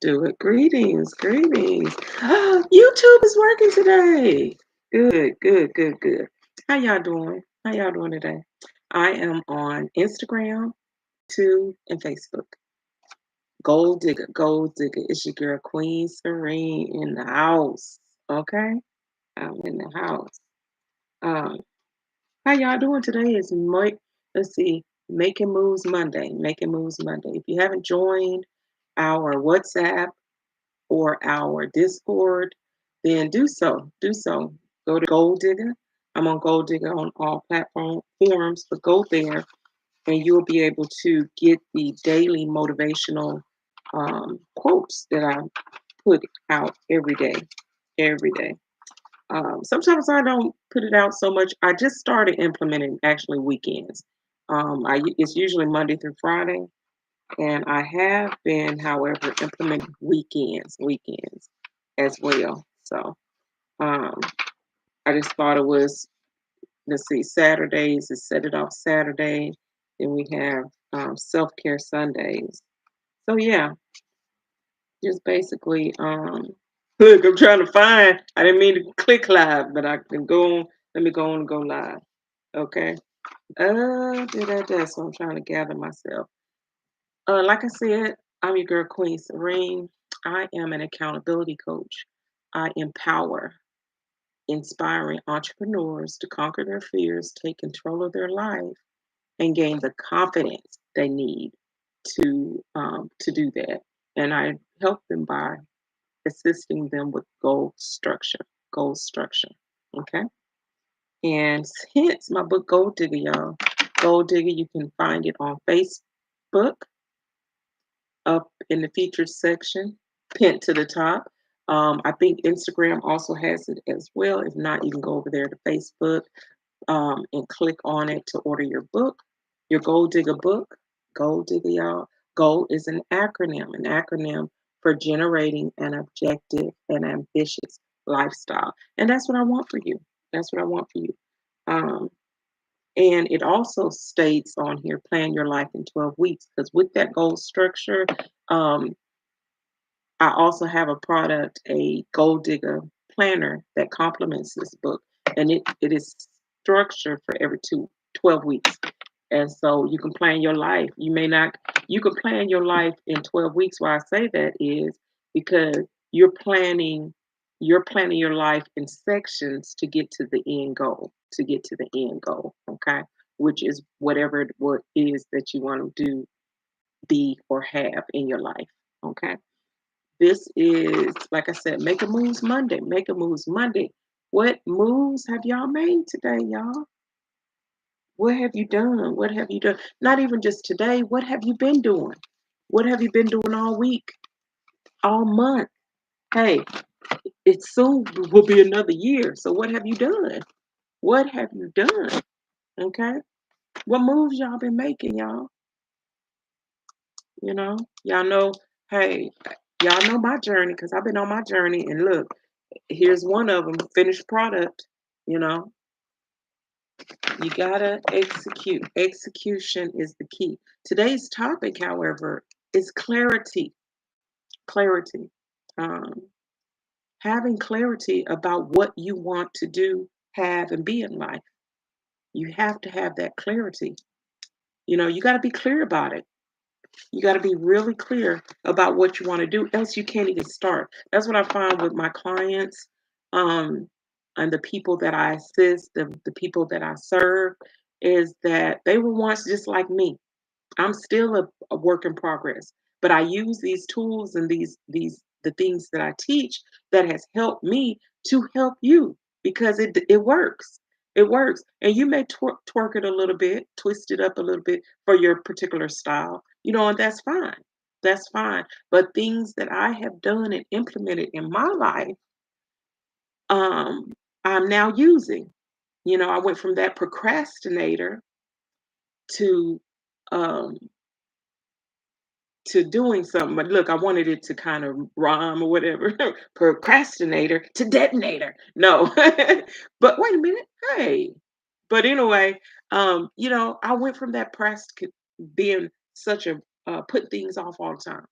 do it. Greetings, greetings. YouTube is working today. Good, good, good, good. How y'all doing? How y'all doing today? I am on Instagram, too, and Facebook. Gold digger, gold digger. It's your girl Queen Serene in the house. Okay, I'm in the house. Um, how y'all doing today? Let's see, Making Moves Monday. Making Moves Monday. If you haven't joined our WhatsApp or our Discord, then do so. Do so. Go to Gold Digger. I'm on Gold Digger on all platform forums, but go there and you'll be able to get the daily motivational quotes that I put out every day. Every day. Sometimes I don't put it out so much. I just started implementing actually weekends. It's usually Monday through Friday, and I have been, however, implementing weekends as well. So um, I just thought it was, let's see, Saturdays is Set It Off Saturday. Then we have Self Care Sundays. So yeah, just basically, look, I'm trying to find, I didn't mean to click live, but I can go on, let me go on and go live. Okay. So I'm trying to gather myself. Like I said, I'm your girl, Queen Serene. I am an accountability coach. I empower inspiring entrepreneurs to conquer their fears, take control of their life, and gain the confidence they need to do that. And I help them by assisting them with goal structure. Goal structure. Okay. And hence my book, Gold Digger, y'all. Gold Digger, you can find it on Facebook up in the features section, pinned to the top. I think Instagram also has it as well. If not, you can go over there to Facebook and click on it to order your book, your Gold Digger book. Gold Digger, y'all. GOAL is an acronym for generating an objective and ambitious lifestyle. And that's what I want for you. That's what I want for you. Um, and it also states on here, plan your life in 12 weeks. Because with that goal structure, um, I also have a product, a Gold Digger planner that complements this book. And it is structured for every 12 weeks. And so you can plan your life. You can plan your life in 12 weeks. Why I say that is because you're planning, you're planning your life in sections to get to the end goal, okay? Which is whatever what is that you want to do, be, or have in your life, okay? This is, like I said, Make a Moves Monday. Make a Moves Monday. What moves have y'all made today, y'all? What have you done? What have you done? Not even just today. What have you been doing? What have you been doing all week, all month? Hey, it soon will be another year. So what have you done? What have you done? Okay. What moves y'all been making, y'all? You know, y'all know, hey, y'all know my journey because I've been on my journey. And look, here's one of them, finished product. You know, you gotta execute. Execution is the key. Today's topic, however, is clarity. Clarity. Um, Having clarity about what you want to do, have, and be in life. You have to have that clarity. You know, you got to be clear about it. You got to be really clear about what you want to do, else you can't even start. That's what I find with my clients um, and the people that I assist, the people that I serve, is that they were once just like me. I'm still a work in progress, but I use these tools and these the things that I teach that has helped me to help you because it works. It works, and you may twerk it a little bit, twist it up a little bit for your particular style, you know, and that's fine. That's fine. But things that I have done and implemented in my life, um, I'm now using. You know, I went from that procrastinator to um, doing something. But look, I wanted it to kind of rhyme or whatever. Procrastinator to detonator. No. But wait a minute. Hey. But anyway, you know, I went from that being such a put things off all the time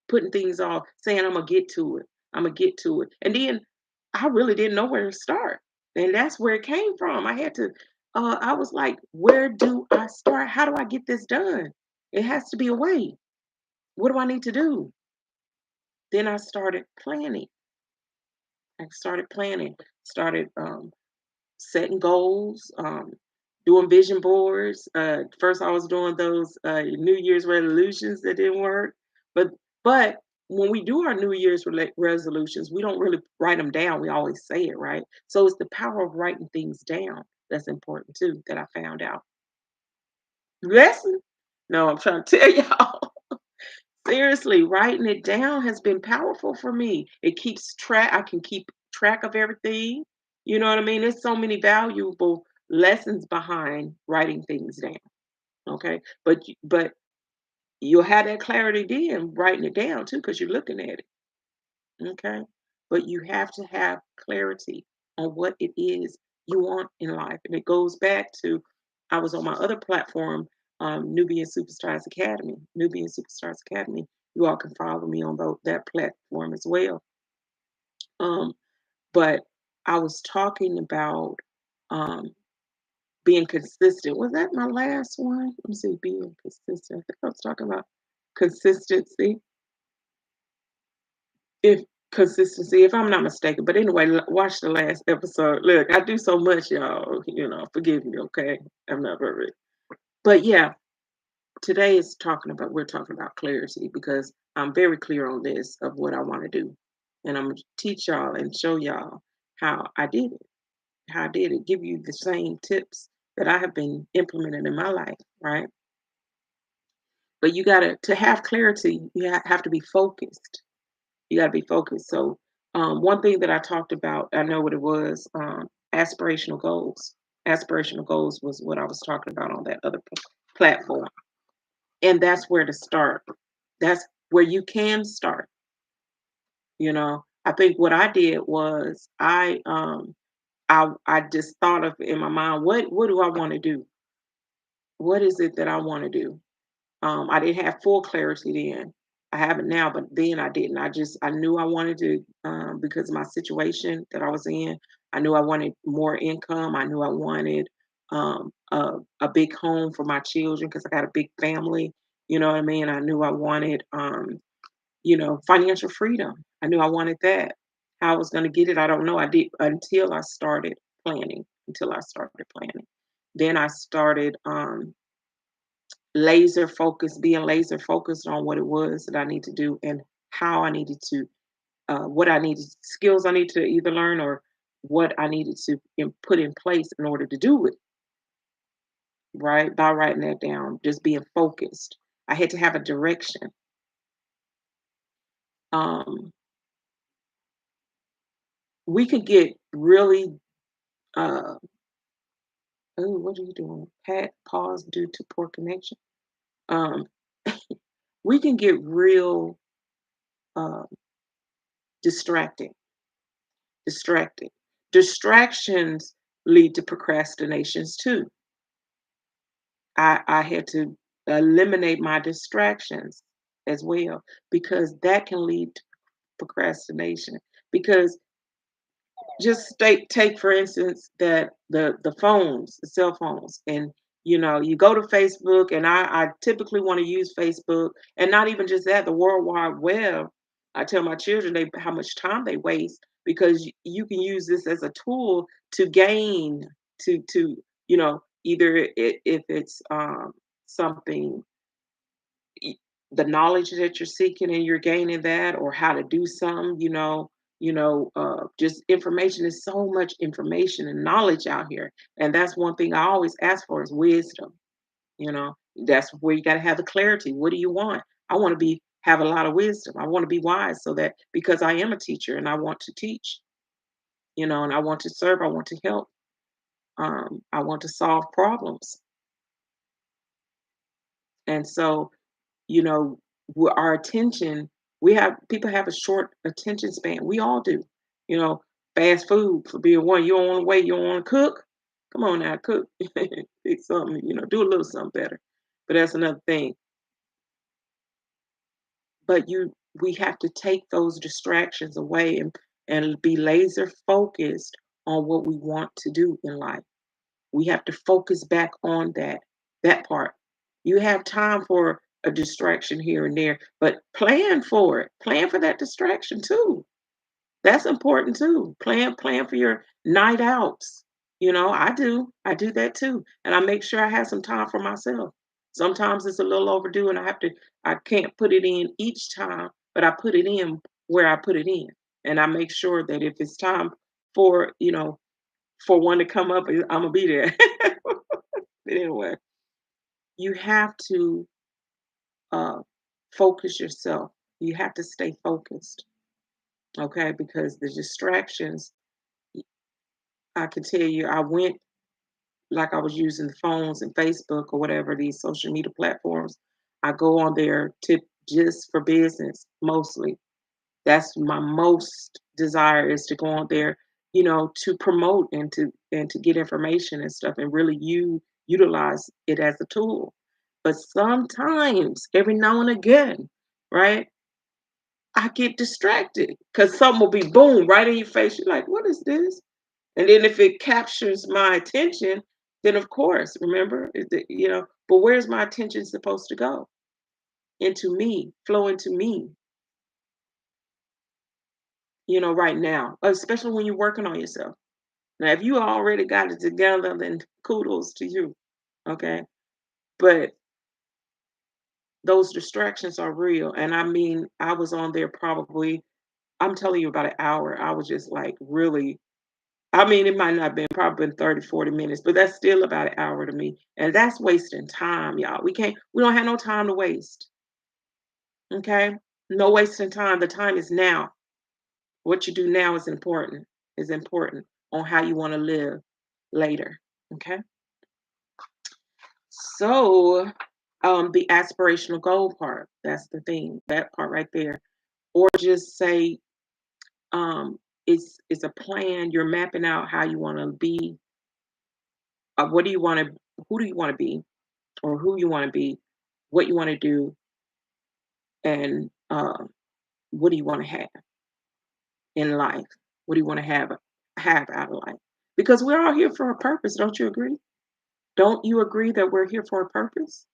putting things off, saying I'm gonna get to it. I'm gonna get to it. And then I really didn't know where to start. And that's where it came from. I had to I was like, where do I start? How do I get this done? It has to be a way. What do I need to do? Then I started planning. I started planning, started setting goals, doing vision boards. First, I was doing those New Year's resolutions that didn't work, but but when we do our New Year's resolutions, we don't really write them down. We always say it, right? So it's the power of writing things down that's important too. That I found out. Lesson? No, I'm trying to tell y'all. Seriously, writing it down has been powerful for me. It keeps track. I can keep track of everything. You know what I mean? There's so many valuable lessons behind writing things down. Okay, but you'll have that clarity then writing it down too, because you're looking at it. Okay, but you have to have clarity on what it is you want in life, and it goes back to I was on my other platform, Nubian Superstars Academy. Nubian Superstars Academy. You all can follow me on that platform as well. Um, but I was talking about um, being consistent. Was that my last one? Let me see. Being consistent. I think I was talking about consistency. If consistency, if I'm not mistaken. But anyway, watch the last episode. Look, I do so much, y'all. Forgive me, okay? I'm not very. But yeah, today is we're talking about clarity because I'm very clear on this of what I want to do. And I'm gonna teach y'all and show y'all how I did it, give you the same tips that I have been implementing in my life, right? But you gotta to have clarity, you have to be focused. You got to be focused. So, one thing that I talked about, I know what it was, aspirational goals. Aspirational goals was what I was talking about on that other platform. And that's where to start. That's where you can start. I think what I did was I just thought of in my mind, what do I want to do? What is it that I want to do? I didn't have full clarity then. I have it now, but then I didn't. I knew I wanted to because of my situation that I was in. I knew I wanted more income. I knew I wanted a big home for my children because I got a big family. You know what I mean? I knew I wanted financial freedom. I knew I wanted that. How I was going to get it, I don't know. I did until I started planning. Until I started planning, then I started being laser focused on what it was that I need to do and how I needed to, what I needed, skills I need to either learn or what I needed to put in place in order to do it, right? By writing that down, just being focused. I had to have a direction. Um, we could get really, uh, oh, what are you doing? Pause due to poor connection. Um, we can get real uh, distracted distracted. Distractions lead to procrastinations too. I had to eliminate my distractions as well because that can lead to procrastination. Because just take for instance that the cell phones, and you go to Facebook, and I typically want to use Facebook, and not even just that, the World Wide Web. I tell my children how much time they waste because you can use this as a tool to gain to either if it's something, e- the knowledge that you're seeking and you're gaining that, or how to do something, just information. Is so much information and knowledge out here, and that's one thing I always ask for is wisdom. That's where you got to have the clarity. What do you want? I want to have a lot of wisdom. I want to be wise, so that because I am a teacher and I want to teach, and I want to serve, I want to help, I want to solve problems. And so you know our attention, people have a short attention span. We all do. you know Fast food for being one. You don't want to wait, you don't want to cook. Come on now, cook. Fix something, do a little something better. But that's another thing. But we have to take those distractions away and be laser focused on what we want to do in life. We have to focus back on that part. You have time for a distraction here and there, but plan for it. Plan for that distraction too. That's important too. Plan for your night outs. I do. I do that too. And I make sure I have some time for myself. Sometimes it's a little overdue and I can't put it in each time, but I put it in where I put it in. And I make sure that if it's time for, for one to come up, I'm gonna be there. But anyway, you have to uh focus yourself. You have to stay focused, okay? Because the distractions, I can tell you, I went like I was using the phones and Facebook or whatever, these social media platforms. I go on there to just for business mostly. That's my most desire is to go on there, to promote and to get information and stuff and really utilize it as a tool. But sometimes, every now and again, right, I get distracted because something will be boom right in your face. You're like, what is this? And then if it captures my attention, then of course, remember, but where's my attention supposed to go? Into me, flow into me, right now, especially when you're working on yourself. Now, if you already got it together, then kudos to you. Okay. But those distractions are real. And I mean, I was on there probably, I'm telling you about an hour. I was just like really, I mean, it might not have been probably been 30, 40 minutes, but that's still about an hour to me. And that's wasting time, y'all. We don't have no time to waste. Okay. No wasting time. The time is now. What you do now is important on how you want to live later. Okay. So, the aspirational goal part, that's the thing, that part right there. Or just say, it's a plan. You're mapping out how you want to be. What do you want to? Who do you want to be, or who you want to be? What you want to do, and what do you want to have in life? What do you want to have out of life? Because we're all here for a purpose. Don't you agree? Don't you agree that we're here for a purpose?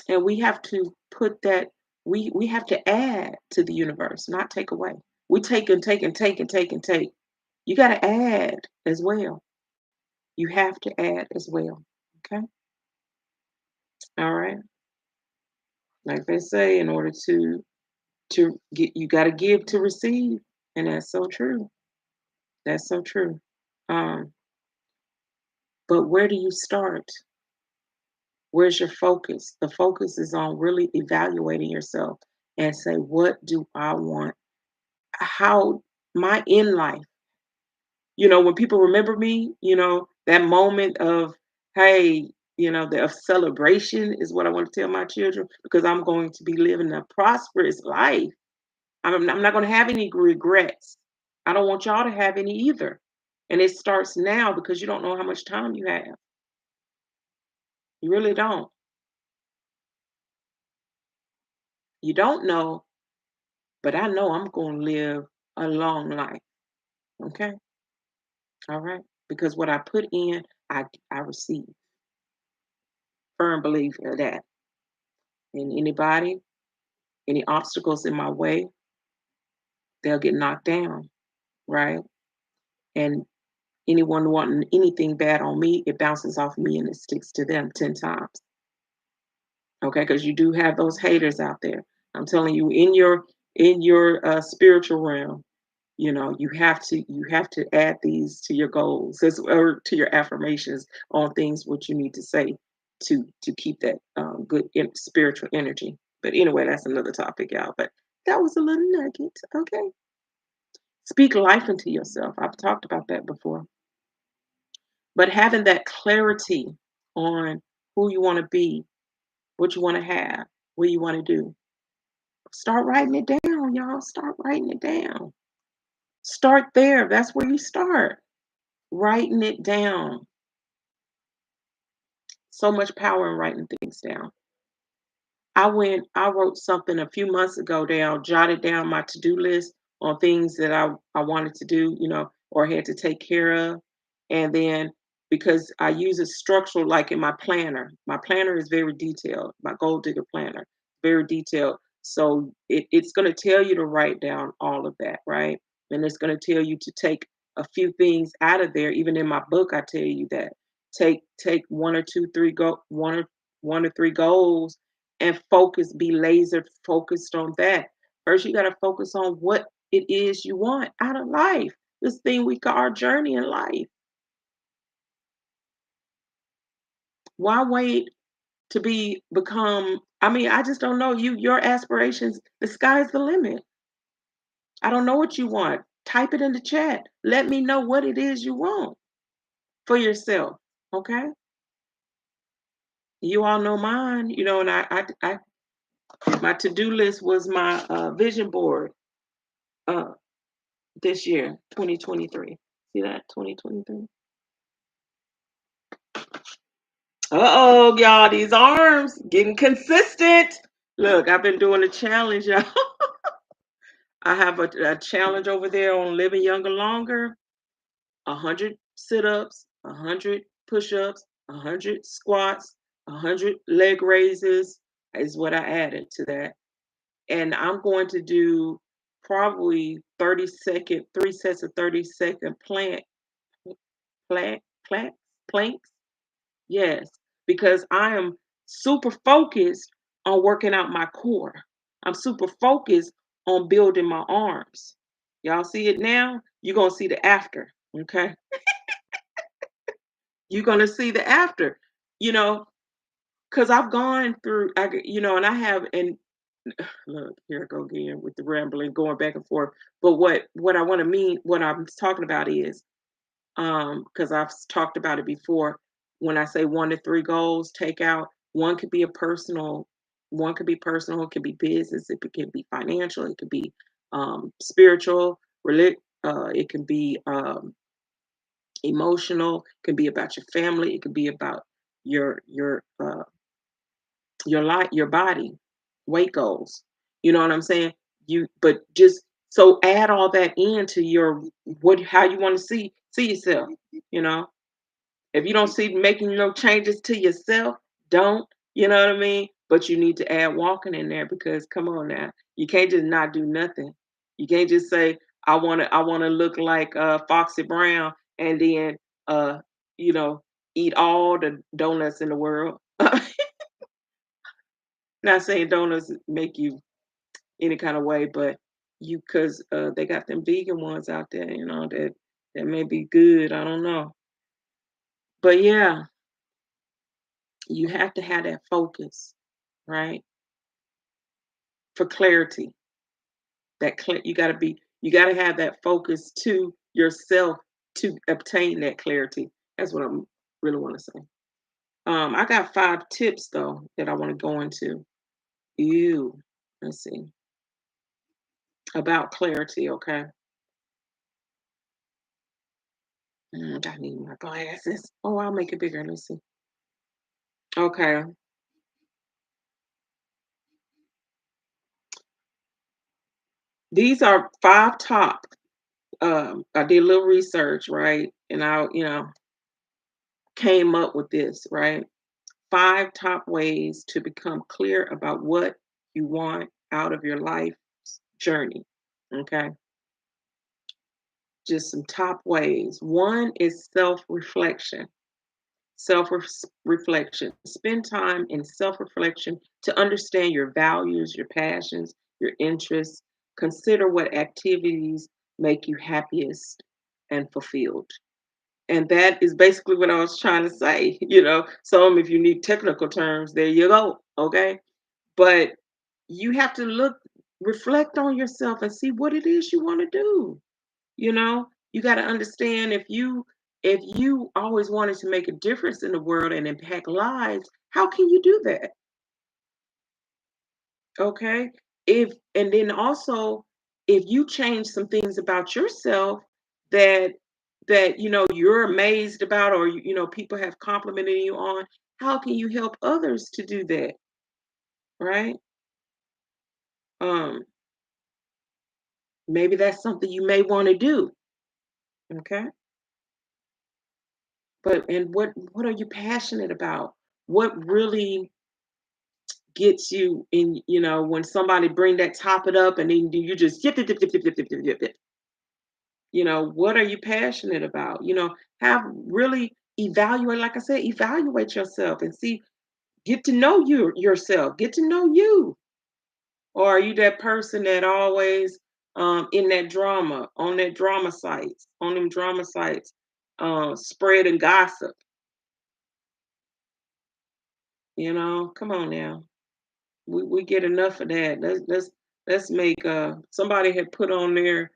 And we have to put that, we have to add to the universe, not take away. We take and take and take and take and take. You got to add as well. You have to add as well. Okay. All right. Like they say, in order to get, you got to give to receive, and that's so true. That's so true. Um, but where do you start? Where's your focus? The focus is on really evaluating yourself and say, what do I want? How my in life, when people remember me, that moment of, hey, of celebration is what I want to tell my children, because I'm going to be living a prosperous life. I'm not going to have any regrets. I don't want y'all to have any either. And it starts now, because you don't know how much time you have. You really don't. You don't know, but I know I'm going to live a long life. Okay. All right. Because what I put in, I receive. Firm believer of that. And anybody, any obstacles in my way, they'll get knocked down, right? And anyone wanting anything bad on me, it bounces off me and it sticks to them 10 times. Okay, because you do have those haters out there. I'm telling you, in your spiritual realm, you have to add these to your goals, or to your affirmations on things what you need to say to keep that good spiritual energy. But anyway, that's another topic, y'all. But that was a little nugget. Okay. Speak life into yourself. I've talked about that before. But having that clarity on who you want to be, what you want to have, what you want to do. Start writing it down, y'all. Start writing it down. Start there. That's where you start. Writing it down. So much power in writing things down. I wrote something a few months ago down, jotted down my to-do list on things that I wanted to do, or had to take care of. And then because I use it structural like in my planner. My planner is very detailed, my gold digger planner, very detailed. So it's gonna tell you to write down all of that, right? And it's gonna tell you to take a few things out of there. Even in my book, I tell you that. Take one or two, three go one or three goals and focus, be laser focused on that. First, you got to focus on what it is you want out of life. This thing we call our journey in life. Why wait to become? I mean, I just don't know. Your aspirations, the sky's the limit. I don't know what you want. Type it in the chat. Let me know what it is you want for yourself. Okay. You all know mine, and my to-do list was my vision board. Uh, this year, 2023. See that? 2023. Uh-oh, y'all, these arms getting consistent. Look, I've been doing a challenge, y'all. I have a challenge over there on living younger longer. 100 sit-ups, 100 push-ups, 100 squats, 100 leg raises is what I added to that. And I'm going to do probably 30-second, three sets of 30-second plank, planks. Yes, because I am super focused on working out my core. I'm super focused on building my arms. Y'all see it now? You're going to see the after. Okay. You're going to see the after, you know, because I've gone through, and I have, and look, here I go again with the rambling, going back and forth. But what I want to mean, what I'm talking about is, because I've talked about it before. When I say 1 to 3 goals, take out one could be one could be personal, it could be business, it could be financial, it could be spiritual, it can be emotional, it can be about your family, it could be about your life, your body, weight goals. You know what I'm saying? But just so add all that into your what how you want to see yourself. You know, if you don't see making no changes to yourself, don't. You know what I mean? But you need to add walking in there because come on now, you can't just not do nothing. You can't just say I want to look like Foxy Brown and then uh you know eat all the donuts in the world. Not saying donuts make you any kind of way, but you because they got them vegan ones out there, that may be good. I don't know, but yeah, you have to have that focus, right? For clarity, you got to have that focus to yourself to obtain that clarity. That's what I really want to say. I got 5 tips though that I want to go into. Ew, let's see about clarity. Okay. I need my glasses. Oh, I'll make it bigger. Let's see. Okay. These are 5 top. I did a little research, right? And I came up with this, right? 5 top ways to become clear about what you want out of your life journey. Okay. Just some top ways. One is self reflection. Self reflection. Spend time in self reflection to understand your values, your passions, your interests. Consider what activities make you happiest and fulfilled. And that is basically what I was trying to say. Some, if you need technical terms, there you go. Okay. But you have to reflect on yourself and see what it is you want to do. You got to understand if you always wanted to make a difference in the world and impact lives, how can you do that? Okay. If and then also if you change some things about yourself that you're amazed about or people have complimented you on, how can you help others to do that? right? Um, Maybe that's something you may want to do. Okay. But and what are you passionate about? What really gets you in, when somebody bring that top it up and then you just yip, yip, yip, yip, yip, yip, yip, yip, yip. What are you passionate about? Have really evaluate, like I said, evaluate yourself and see, get to know yourself, get to know you. Or are you that person that always in that drama, on that drama sites, on them drama sites, spreading gossip, Come on now. We get enough of that. Let's make somebody had put on there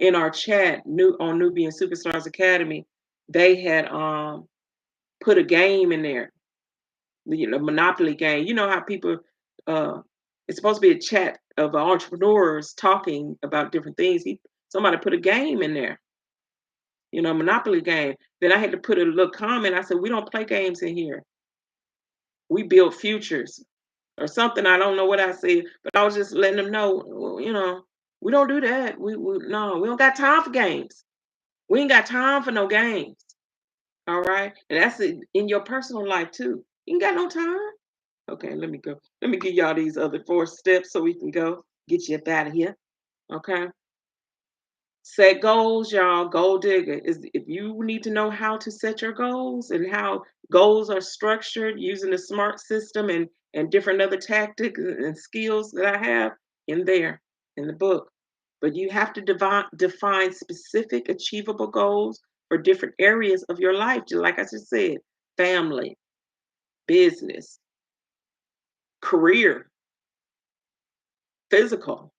in our chat new on Nubian Superstars Academy, they had put a game in there, Monopoly game. You know how people uh it's supposed to be a chat of entrepreneurs talking about different things. Somebody put a game in there, Monopoly game. Then I had to put a little comment. I said, we don't play games in here. We build futures or something. I don't know what I said, but I was just letting them know, well, we don't do that. We no, we don't got time for games. We ain't got time for no games. All right. And that's it in your personal life too. You ain't got no time. Okay, let me go. Let me give y'all these other 4 steps so we can go get you up out of here. Okay. Set goals, y'all. Goal digger is if you need to know how to set your goals and how goals are structured using the SMART system and different other tactics and skills that I have in there in the book. But you have to define specific achievable goals for different areas of your life. Just like I just said, family, business, career, physical,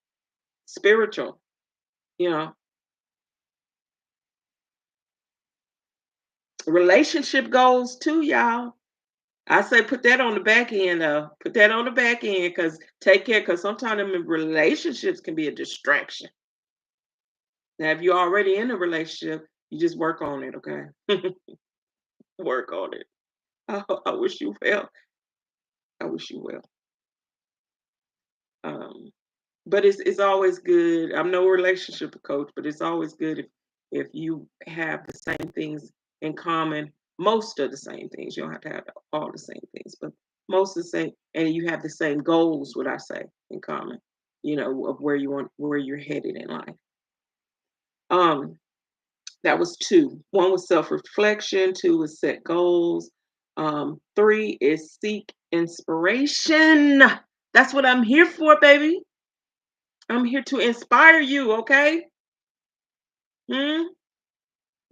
spiritual, you know, relationship goals too, y'all. I say put that on the back end though. Put that on the back end because take care because sometimes them relationships can be a distraction. Now, if you're already in a relationship, you just work on it, okay? Work on it. I wish you well. I wish you well. Um, but it's always good. I'm no relationship coach, but it's always good if you have the same things in common, most of the same things. You don't have to have all the same things, but most of the same, and you have the same goals, what I say, in common, of where you're headed in life. Um, that was two. One was self-reflection, two was set goals. Three is seek inspiration. That's what I'm here for, baby. I'm here to inspire you, okay? Hmm?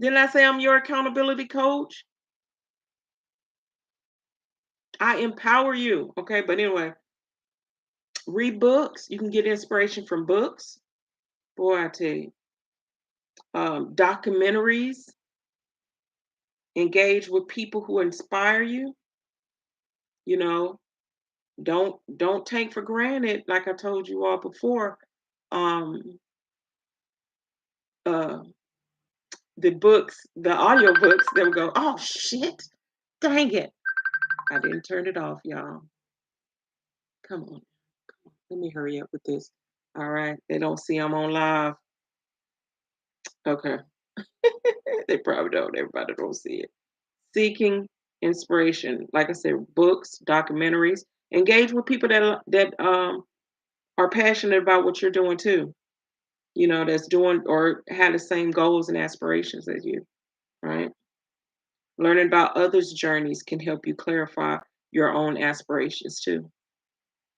Didn't I say I'm your accountability coach? I empower you, okay? But anyway, read books. You can get inspiration from books. Boy, I tell you. Documentaries. Engage with people who inspire you. You know, don't take for granted, like I told you all before, um, uh, the books, the audio books that will go, oh shit, dang it. I didn't turn it off, y'all. Come on. Let me hurry up with this. All right. They don't see I'm on live. Okay. They probably don't. Everybody don't see it. Seeking inspiration. Like I said, books, documentaries. Engage with people that are passionate about what you're doing too. That's doing or have the same goals and aspirations as you, right? Learning about others' journeys can help you clarify your own aspirations too.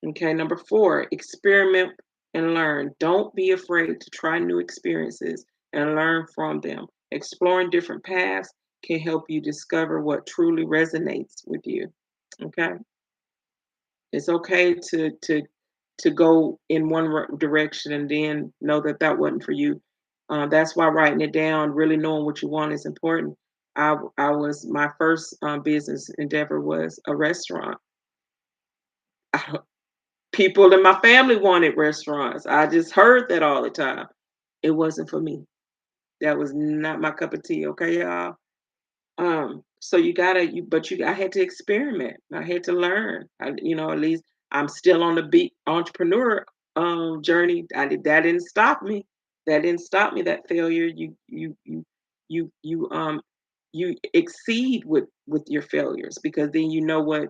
Okay, number 4, experiment and learn. Don't be afraid to try new experiences and learn from them. Exploring different paths can help you discover what truly resonates with you. Okay, it's okay to go in one direction and then know that that wasn't for you. That's why writing it down, really knowing what you want is important. I was my first business endeavor was a restaurant. People in my family wanted restaurants. I just heard that all the time. It wasn't for me. That was not my cup of tea, okay, y'all? So you gotta I had to experiment. I had to learn. At least I'm still on the beat entrepreneur journey. That didn't stop me. That didn't stop me. That failure, you exceed with your failures, because then you know what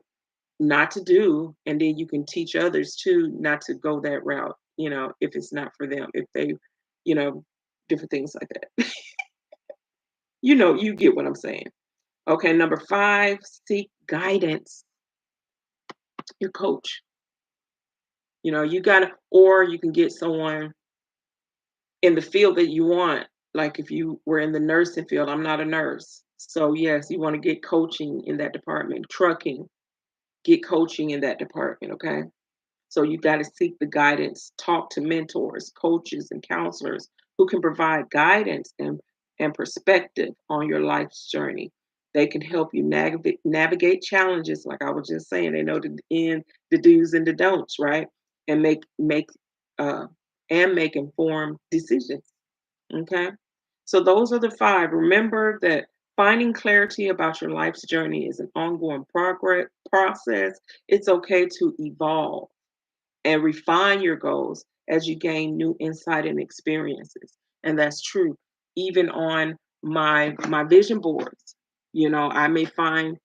not to do, and then you can teach others too not to go that route, if it's not for them, if they, you know, different things like that. You get what I'm saying. Okay, number 5, seek guidance. Your coach. You gotta, or you can get someone in the field that you want. Like if you were in the nursing field, I'm not a nurse. So yes, you want to get coaching in that department. Trucking, get coaching in that department, okay? So you got to seek the guidance, talk to mentors, coaches, and counselors who can provide guidance and perspective on your life's journey. They can help you navigate challenges, like I was just saying. They know the do's and the don'ts, right? And uh, make informed decisions. Okay, so those are the 5. Remember that finding clarity about your life's journey is an ongoing progress process. It's okay to evolve and refine your goals as you gain new insight and experiences. And that's true. Even on my vision boards, I may find,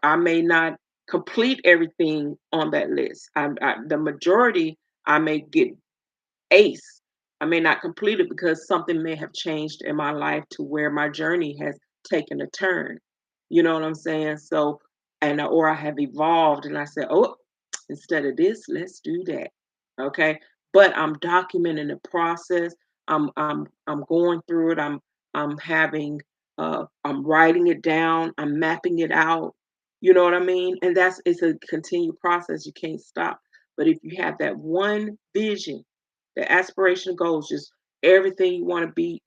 I may not complete everything on that list. The majority I may get ace. I may not complete it because something may have changed in my life to where my journey has taken a turn. You know what I'm saying? So, or I have evolved and I said, oh, instead of this, let's do that. Okay. But I'm documenting the process. I'm going through it. I'm writing it down. I'm mapping it out. You know what I mean? And it's a continued process. You can't stop. But if you have that one vision, the aspiration goals, just everything you want to be,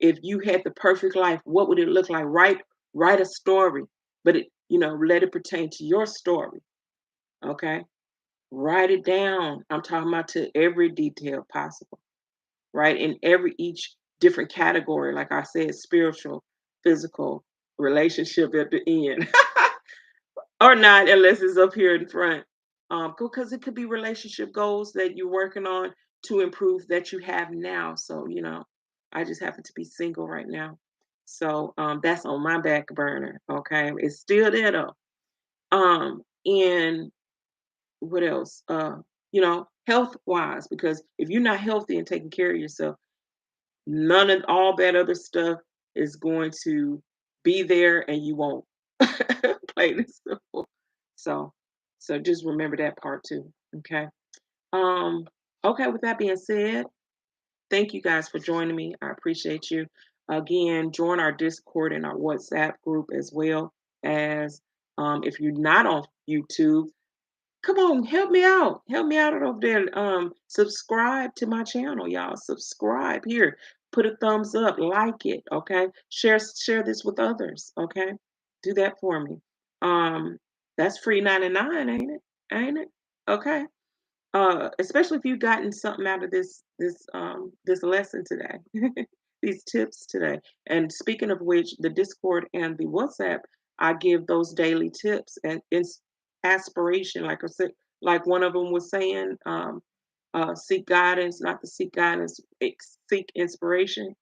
if you had the perfect life, what would it look like? Write a story, but let it pertain to your story. Okay. Write it down. I'm talking about to every detail possible, right? In each different category, like I said, spiritual, physical, relationship at the end. Or not, unless it's up here in front. Because it could be relationship goals that you're working on to improve that you have now. So, I just happen to be single right now. So that's on my back burner. Okay. It's still there though. And what else? Health wise, because if you're not healthy and taking care of yourself, none of all that other stuff is going to be there, and you won't. Plain and simple. So so just remember that part too. Okay. Um, okay, with that being said, thank you guys for joining me. I appreciate you. Again, join our Discord and our WhatsApp group, as well as if you're not on YouTube, come on, help me out. Help me out over there. Subscribe to my channel, y'all. Subscribe here. Put a thumbs up, like it, okay? Share this with others, okay? Do that for me. Um, that's free 99, ain't it? Ain't it? Okay. Especially if you've gotten something out of this lesson today, these tips today. And speaking of which, the Discord and the WhatsApp, I give those daily tips and aspiration. Like I said, like one of them was saying, seek guidance, not to seek guidance, seek inspiration,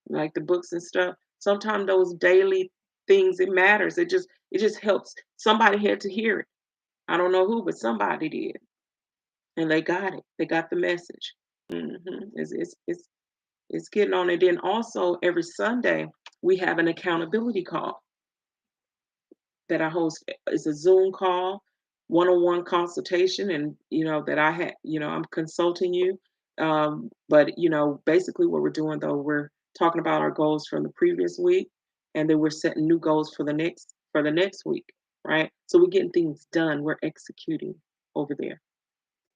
like the books and stuff. Sometimes those daily things, it matters. It just helps. Somebody had to hear it. I don't know who, but somebody did, and they got it. They got the message. It's getting on. And then also every Sunday we have an accountability call that I host. It's a Zoom call, one-on-one consultation, and that I had. I'm consulting you. But basically what we're doing though, we're talking about our goals from the previous week, and then we're setting new goals for the next week, right? So we're getting things done. We're executing over there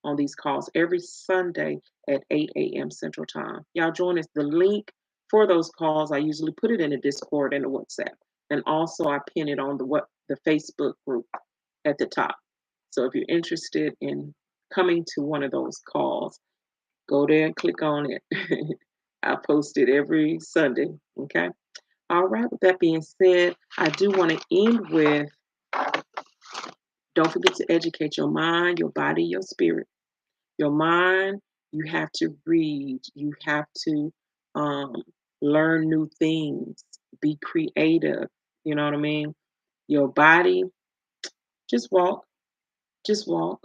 on these calls every Sunday at 8 a.m. Central Time. Y'all join us. The link for those calls, I usually put it in the Discord and the WhatsApp. And also I pin it on the Facebook group at the top. So if you're interested in coming to one of those calls, go there and click on it. I post it every Sunday. Okay. All right, with that being said, I do want to end with don't forget to educate your mind, your body, your spirit. Your mind, you have to read, you have to um, learn new things, be creative. You know what I mean? Your body, just walk, just walk.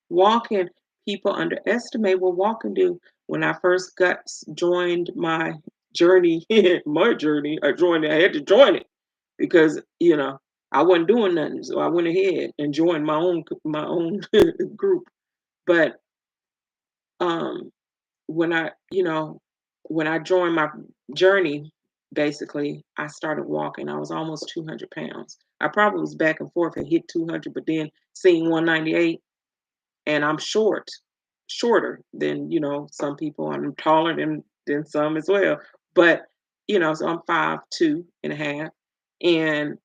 Walking, people underestimate what walking do. When I first joined my journey, my journey, I had to join it because I wasn't doing nothing, so I went ahead and joined my own group. But um, when I joined my journey, basically, I started walking. I was almost 200 pounds. I probably was back and forth and hit 200, but then seeing 198, and I'm shorter than some people. I'm taller than some as well, but so I'm 5'2.5", and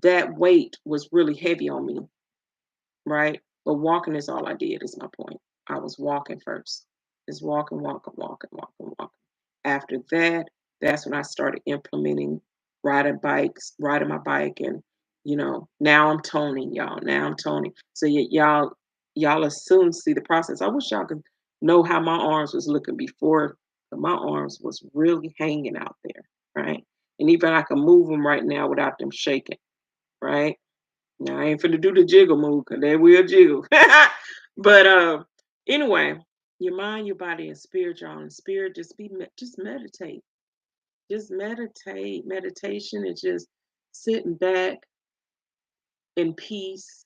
that weight was really heavy on me, right? But walking is all I did, is my point. I was walking first. Just walking, walking, walking, walking, walking. After that, that's when I started implementing riding my bike, and now I'm toning, y'all. Now I'm toning. So y'all will soon see the process. I wish y'all could know how my arms was looking before, but my arms was really hanging out there, right? And even I can move them right now without them shaking, right? Now I ain't finna do the jiggle move because they will jiggle. But anyway, your mind, your body, and spirit, y'all. And spirit, just meditate. Just meditate. Meditation is just sitting back in peace,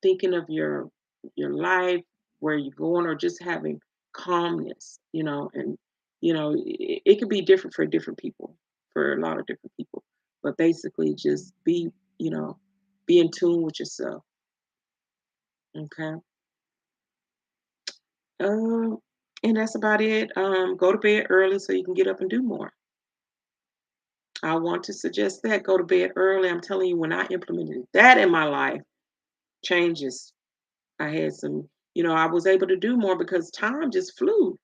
thinking of your life, where you're going, or just having calmness. And it could be different for different people, for a lot of different people. But basically, just you know, be in tune with yourself. Okay. Um, and that's about it. Go to bed early so you can get up and do more. I want to suggest that go to bed early. I'm telling you, when I implemented that in my life, changes. I had I was able to do more because time just flew.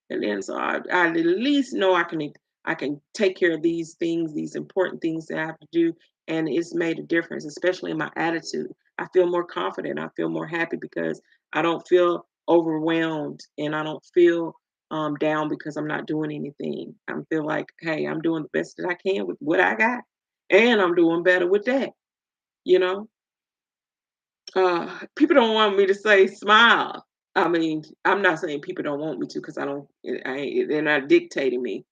And then so I at least know I can take care of these things, these important things that I have to do, and it's made a difference, especially in my attitude. I feel more confident. I feel more happy because I don't feel overwhelmed, and I don't feel down because I'm not doing anything. I feel like, hey, I'm doing the best that I can with what I got, and I'm doing better with that. You know, people don't want me to say smile. I mean, I'm not saying people don't want me to, because I don't. They're not dictating me.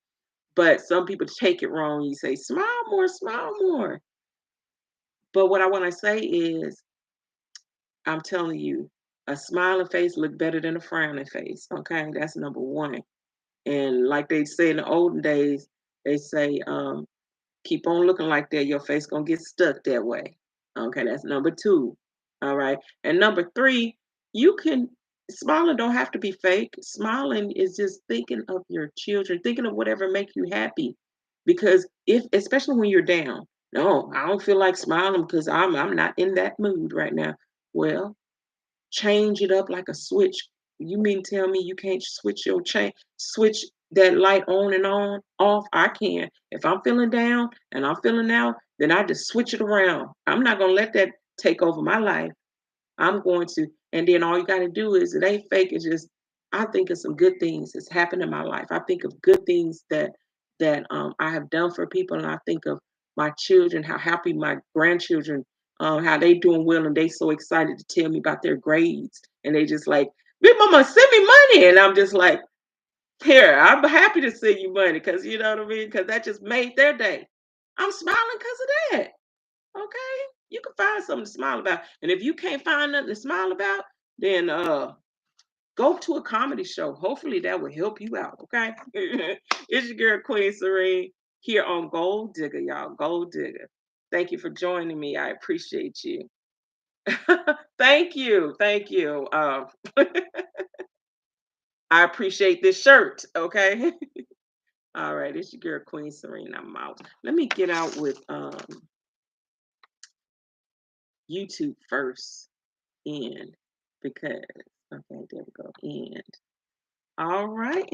But some people take it wrong. You say smile more, smile more. But what I want to say is, I'm telling you, a smiling face look better than a frowning face. Okay, that's number one. And like they say in the olden days, they say, keep on looking like that. Your face gonna get stuck that way. Okay, that's number two. All right. And number three, you can smiling don't have to be fake. Smiling is just thinking of your children, thinking of whatever make you happy. Because if especially when you're down, no, I don't feel like smiling because I'm not in that mood right now. Well, change it up like a switch. You mean tell me you can't switch that light on and on, off? I can. If I'm feeling down and I'm feeling out, then I just switch it around. I'm not gonna let that take over my life. I'm going to, and then all you got to do is, it ain't fake. It's just, I think of some good things that's happened in my life. I think of good things that I have done for people, and I think of my children, how happy my grandchildren, how they doing well, and they so excited to tell me about their grades, and they just like, "Big Mama, send me money," and I'm just like, "Here, I'm happy to send you money," because you know what I mean, because that just made their day. I'm smiling because of that. Okay? You can find something to smile about. And if you can't find nothing to smile about, then go to a comedy show. Hopefully that will help you out. Okay. It's your girl Queen Serene here on Gold Digger, y'all. Gold Digger. Thank you for joining me. I appreciate you. Thank you. Thank you. I appreciate this shirt. Okay. All right. It's your girl Queen Serene. I'm out. Let me get out with YouTube first. And because, okay, there we go. And all right.